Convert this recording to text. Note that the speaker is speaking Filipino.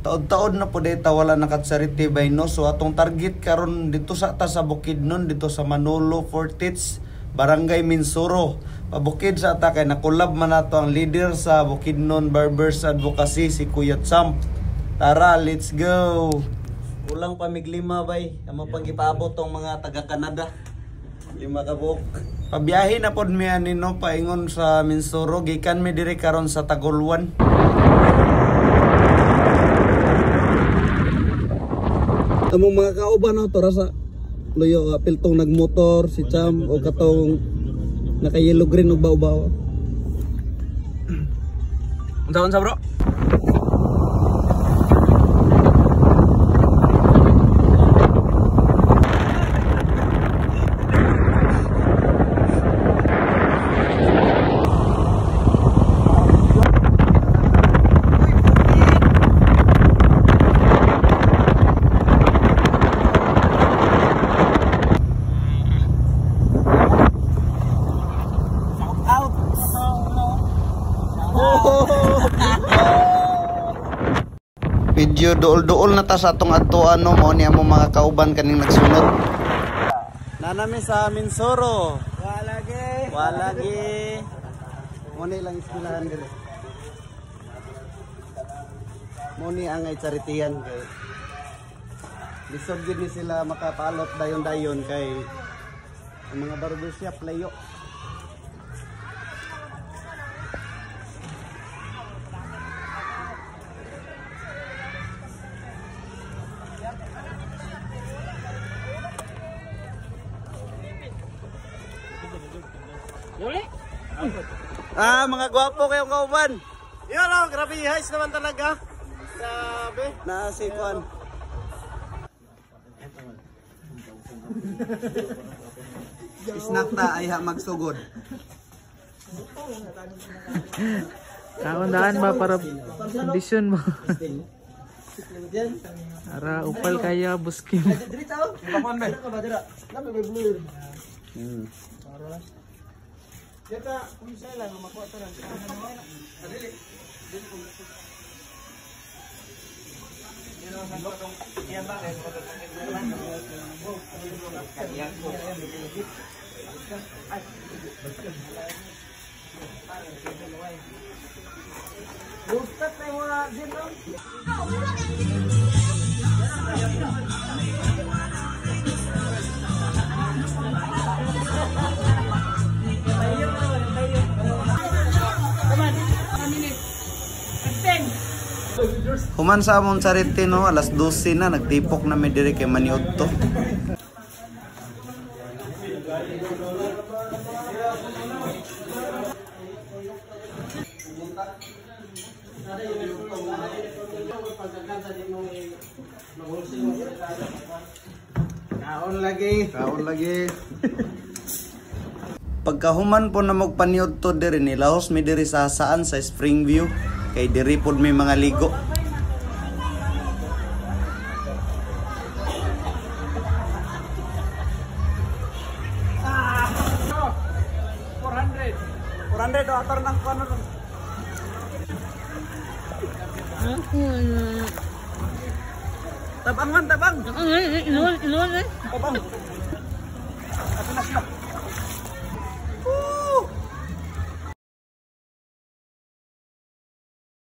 Taod-taod na po dito wala nakatsariti bay no. So atong target karon dito sa Bukidnon, dito sa Manolo, Fortits, Barangay Minsuro. Pabukid sa ata kay nakulab man nato ang leader sa Bukidnon Barbers Advocacy si Kuya Champ. Tara, let's go. Ulang pamiglima bay, amo pang ipaabot tong mga taga Canada. 5 ka buok. Pabiyahe na pod mi anino paingon sa Minsuro, gikan mi diri karon sa Tagolwan. Among mga kauban no tora sa luyo piltong nagmotor si Cham o katong naka yellow green og baw-baw. Unsa bro? Video dool-dool na ta sa atong adtuan no mo ni amo mga kauban kaning nagsunod. Nanami sa Minsuro. Walagi. Muni lang iskulahan diri. Muni ang ay charitian kay lisod gid ni sila makapalot dayon-dayon kay ang mga barbershop layo. Mga gwapo kayong kauban. Yun o, grabe highs naman talaga. Sabi. Naasikuan. Snack ta ay magsugod. Kaundahan ba para kondisyon mo? Ara upal kaya buskin. Jika kung sila lang makuha to lang. Human sa among charity no, alas 12 na nagtipok na mi diri kay maniudto. Kaon lagi. Pagkahuman po na magpaniudto diri nilahos mi diri sa saan sa Springview kay diri pod may mga ligo. Atar ng kano. Tabang. Iluwan eh. Tabang. Ato na.